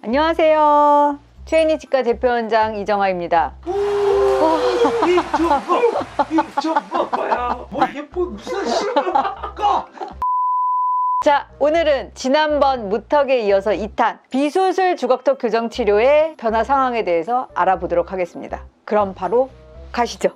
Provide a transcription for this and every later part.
안녕하세요. 최인희 치과 대표원장 이정아입니다. 이정아야 뭐 이게 뭐 무슨 실화가? 자, 오늘은 지난번 무턱에 이어서 2탄 비수술 주걱턱 교정 치료의 변화 상황에 대해서 알아보도록 하겠습니다. 그럼 바로 가시죠.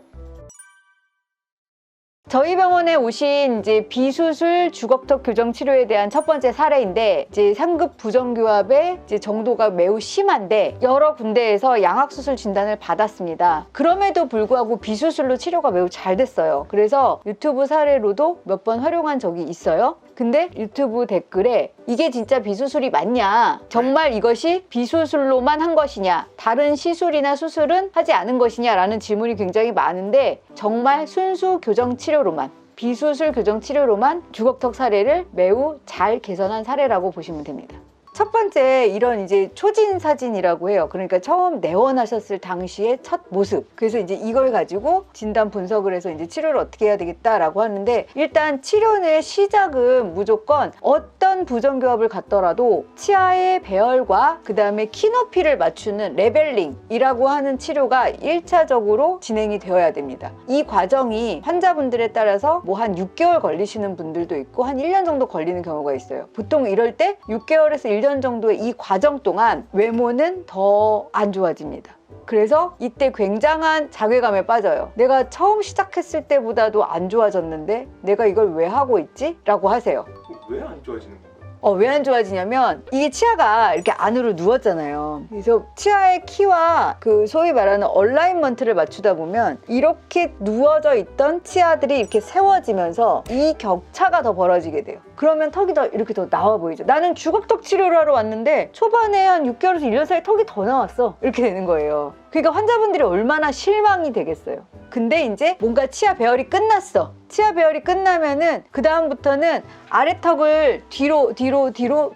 저희 병원에 오신 이제 비수술 주걱턱 교정 치료에 대한 첫 번째 사례인데, 이제 상급 부정교합의 이제 정도가 매우 심한데 여러 군데에서 양악수술 진단을 받았습니다. 그럼에도 불구하고 비수술로 치료가 매우 잘 됐어요. 그래서 유튜브 사례로도 몇 번 활용한 적이 있어요. 근데 유튜브 댓글에 이게 진짜 비수술이 맞냐? 정말 이것이 비수술로만 한 것이냐? 다른 시술이나 수술은 하지 않은 것이냐? 라는 질문이 굉장히 많은데, 정말 순수 교정 치료로만, 비수술 교정 치료로만 주걱턱 사례를 매우 잘 개선한 사례라고 보시면 됩니다. 첫 번째, 이런 이제 초진 사진이라고 해요. 그러니까 처음 내원하셨을 당시의 첫 모습. 그래서 이제 이걸 가지고 진단 분석을 해서 이제 치료를 어떻게 해야 되겠다라고 하는데, 일단 치료의 시작은 무조건 어떤 부정교합을 갖더라도 치아의 배열과 그 다음에 키 높이를 맞추는 레벨링이라고 하는 치료가 1차적으로 진행이 되어야 됩니다. 이 과정이 환자분들에 따라서 뭐 한 6개월 걸리시는 분들도 있고 한 1년 정도 걸리는 경우가 있어요. 보통 이럴 때 6개월에서 1년 정도의 이 과정 동안 외모는 더 안 좋아집니다. 그래서 이때 굉장한 자괴감에 빠져요. 내가 처음 시작했을 때보다도 안 좋아졌는데 내가 이걸 왜 하고 있지? 라고 하세요. 왜 안 좋아지는 건가요? 왜 안 좋아지냐면, 이게 치아가 이렇게 안으로 누웠잖아요. 그래서 치아의 키와 그 소위 말하는 얼라인먼트를 맞추다 보면 이렇게 누워져 있던 치아들이 이렇게 세워지면서 이 격차가 더 벌어지게 돼요. 그러면 턱이 더 이렇게 더 나와 보이죠. 나는 주걱턱 치료를 하러 왔는데 초반에 한 6개월에서 1년 사이 턱이 더 나왔어. 이렇게 되는 거예요. 그러니까 환자분들이 얼마나 실망이 되겠어요. 근데 이제 뭔가 치아 배열이 끝났어. 치아 배열이 끝나면은 그 다음부터는 아래턱을 뒤로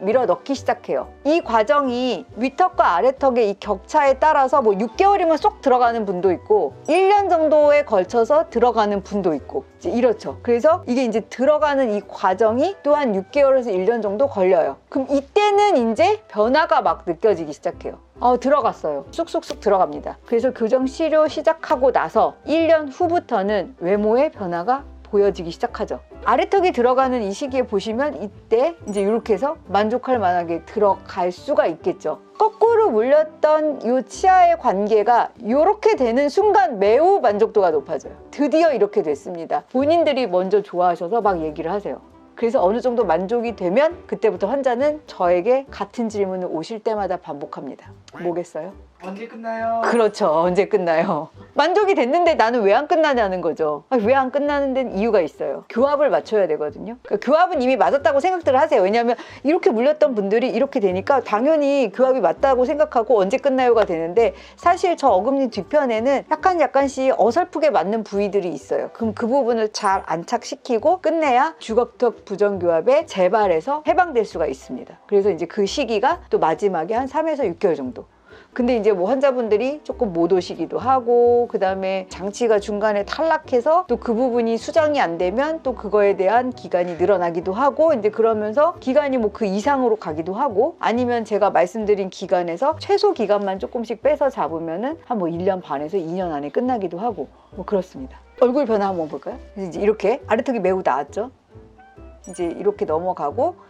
밀어 넣기 시작해요. 이 과정이 위턱과 아래턱의 이 격차에 따라서 뭐 6개월이면 쏙 들어가는 분도 있고 1년 정도에 걸쳐서 들어가는 분도 있고 이제 이렇죠. 그래서 이게 이제 들어가는 이 과정이 또한 6개월에서 1년 정도 걸려요. 그럼 이때는 이제 변화가 막 느껴지기 시작해요. 들어갔어요. 쑥쑥쑥 들어갑니다. 그래서 교정 치료 시작하고 나서 1년 후부터는 외모의 변화가 보여지기 시작하죠. 아래턱이 들어가는 이 시기에 보시면 이때 이제 이렇게 해서 만족할 만하게 들어갈 수가 있겠죠. 거꾸로 물렸던 이 치아의 관계가 이렇게 되는 순간 매우 만족도가 높아져요. 드디어 이렇게 됐습니다. 본인들이 먼저 좋아하셔서 막 얘기를 하세요. 그래서 어느 정도 만족이 되면 그때부터 환자는 저에게 같은 질문을 오실 때마다 반복합니다. 뭐겠어요? 언제 끝나요? 그렇죠. 언제 끝나요? 만족이 됐는데 나는 왜 안 끝나냐는 거죠. 왜 안 끝나는 데는 이유가 있어요. 교합을 맞춰야 되거든요. 그러니까 교합은 이미 맞았다고 생각들을 하세요. 왜냐하면 이렇게 물렸던 분들이 이렇게 되니까 당연히 교합이 맞다고 생각하고 언제 끝나요가 되는데, 사실 저 어금니 뒤편에는 약간씩 어설프게 맞는 부위들이 있어요. 그럼 그 부분을 잘 안착시키고 끝내야 주걱턱 부정교합에 재발해서 해방될 수가 있습니다. 그래서 이제 그 시기가 또 마지막에 한 3에서 6개월 정도. 근데 이제 뭐 환자분들이 조금 못 오시기도 하고, 그 다음에 장치가 중간에 탈락해서 또 그 부분이 수정이 안 되면 또 그거에 대한 기간이 늘어나기도 하고, 이제 그러면서 기간이 뭐 그 이상으로 가기도 하고, 아니면 제가 말씀드린 기간에서 최소 기간만 조금씩 빼서 잡으면은 한 뭐 1년 반에서 2년 안에 끝나기도 하고, 뭐 그렇습니다. 얼굴 변화 한번 볼까요? 이제 이렇게 아래턱이 매우 나왔죠. 이제 이렇게 넘어가고,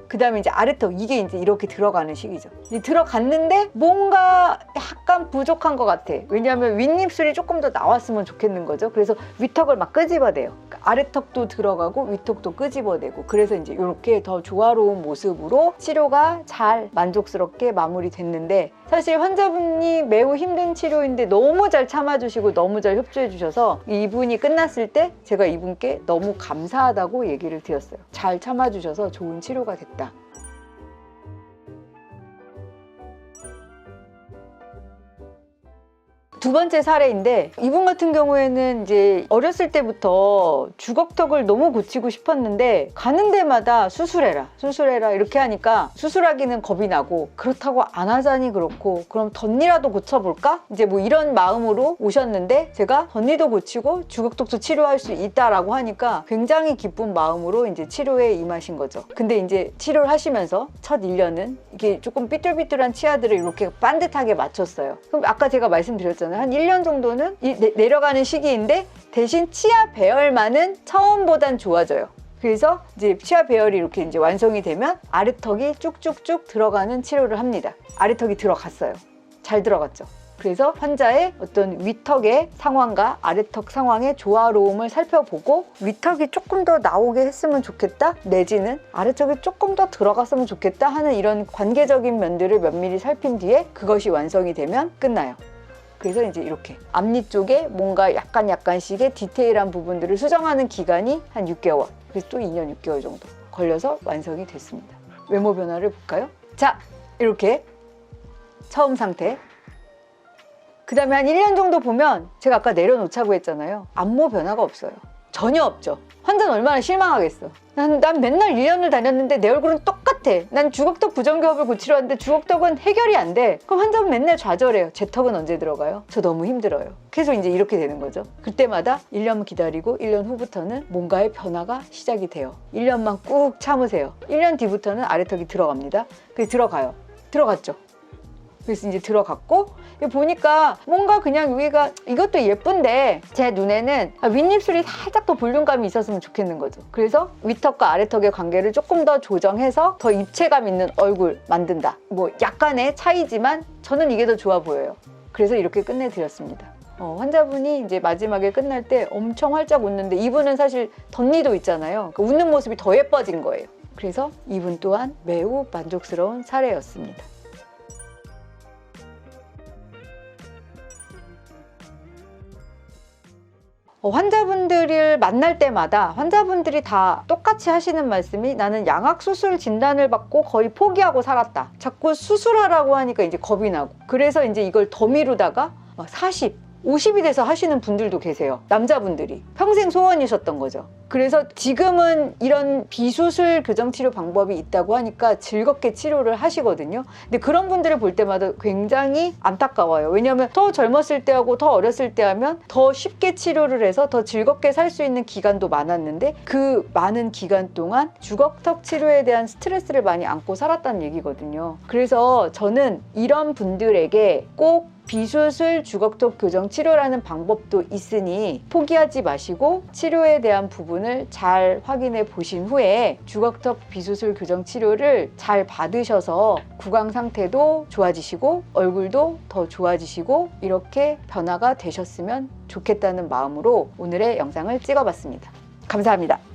그 다음에 이제 아래턱, 이게 이제 이렇게 들어가는 시기죠. 이제 들어갔는데 뭔가 약간 부족한 것 같아. 왜냐하면 윗입술이 조금 더 나왔으면 좋겠는 거죠. 그래서 위턱을 막 끄집어내요. 그러니까 아래턱도 들어가고 위턱도 끄집어내고, 그래서 이제 이렇게 더 조화로운 모습으로 치료가 잘 만족스럽게 마무리됐는데, 사실 환자분이 매우 힘든 치료인데 너무 잘 참아주시고 너무 잘 협조해 주셔서 이분이 끝났을 때 제가 이분께 너무 감사하다고 얘기를 드렸어요. 잘 참아주셔서 좋은 치료가 됐다. 두 번째 사례인데 이분 같은 경우에는 이제 어렸을 때부터 주걱턱을 너무 고치고 싶었는데 가는 데마다 수술해라 이렇게 하니까 수술하기는 겁이 나고 그렇다고 안 하자니 그렇고 그럼 덧니라도 고쳐볼까? 이제 뭐 이런 마음으로 오셨는데 제가 덧니도 고치고 주걱턱도 치료할 수 있다라고 하니까 굉장히 기쁜 마음으로 이제 치료에 임하신 거죠. 근데 이제 치료를 하시면서 첫 1년은 이게 조금 삐뚤삐뚤한 치아들을 이렇게 반듯하게 맞췄어요. 그럼 아까 제가 말씀드렸잖아요. 한 1년 정도는 내려가는 시기인데 대신 치아 배열만은 처음보단 좋아져요. 그래서 이제 치아 배열이 이렇게 이제 완성이 되면 아래턱이 쭉쭉쭉 들어가는 치료를 합니다. 아래턱이 들어갔어요. 잘 들어갔죠. 그래서 환자의 어떤 위턱의 상황과 아래턱 상황의 조화로움을 살펴보고 위턱이 조금 더 나오게 했으면 좋겠다 내지는 아래턱이 조금 더 들어갔으면 좋겠다 하는 이런 관계적인 면들을 면밀히 살핀 뒤에 그것이 완성이 되면 끝나요. 그래서 이제 이렇게 앞니 쪽에 뭔가 약간씩의 디테일한 부분들을 수정하는 기간이 한 6개월 그래서 또 2년 6개월 정도 걸려서 완성이 됐습니다. 외모 변화를 볼까요? 자, 이렇게 처음 상태. 그 다음에 한 1년 정도 보면 제가 아까 내려놓자고 했잖아요. 안모 변화가 없어요. 전혀 없죠. 환자는 얼마나 실망하겠어. 난 맨날 1년을 다녔는데 내 얼굴은 똑같아. 난 주걱턱 부정교합을 고치러 왔는데 주걱턱은 해결이 안 돼. 그럼 환자는 맨날 좌절해요. 제 턱은 언제 들어가요? 저 너무 힘들어요. 그래서 이제 이렇게 되는 거죠. 그때마다 1년 기다리고 1년 후부터는 뭔가의 변화가 시작이 돼요. 1년만 꾹 참으세요. 1년 뒤부터는 아래턱이 들어갑니다. 그래서 들어가요. 들어갔죠. 그래서 이제 들어갔고 보니까 뭔가 그냥 여기가 이것도 예쁜데 제 눈에는 윗입술이 살짝 더 볼륨감이 있었으면 좋겠는 거죠. 그래서 윗턱과 아래턱의 관계를 조금 더 조정해서 더 입체감 있는 얼굴 만든다. 뭐 약간의 차이지만 저는 이게 더 좋아 보여요. 그래서 이렇게 끝내드렸습니다. 환자분이 이제 마지막에 끝날 때 엄청 활짝 웃는데 이분은 사실 덧니도 있잖아요. 그 웃는 모습이 더 예뻐진 거예요. 그래서 이분 또한 매우 만족스러운 사례였습니다. 환자분들을 만날 때마다 환자분들이 다 똑같이 하시는 말씀이 나는 양악수술 진단을 받고 거의 포기하고 살았다. 자꾸 수술하라고 하니까 이제 겁이 나고 그래서 이제 이걸 더 미루다가 40, 50이 돼서 하시는 분들도 계세요. 남자분들이 평생 소원이셨던 거죠. 그래서 지금은 이런 비수술 교정치료 방법이 있다고 하니까 즐겁게 치료를 하시거든요. 근데 그런 분들을 볼 때마다 굉장히 안타까워요. 왜냐하면 더 젊었을 때하고 더 어렸을 때 하면 더 쉽게 치료를 해서 더 즐겁게 살 수 있는 기간도 많았는데 그 많은 기간 동안 주걱턱 치료에 대한 스트레스를 많이 안고 살았다는 얘기거든요. 그래서 저는 이런 분들에게 꼭 비수술 주걱턱 교정 치료라는 방법도 있으니 포기하지 마시고 치료에 대한 부분을 잘 확인해 보신 후에 주걱턱 비수술 교정 치료를 잘 받으셔서 구강 상태도 좋아지시고 얼굴도 더 좋아지시고 이렇게 변화가 되셨으면 좋겠다는 마음으로 오늘의 영상을 찍어봤습니다. 감사합니다.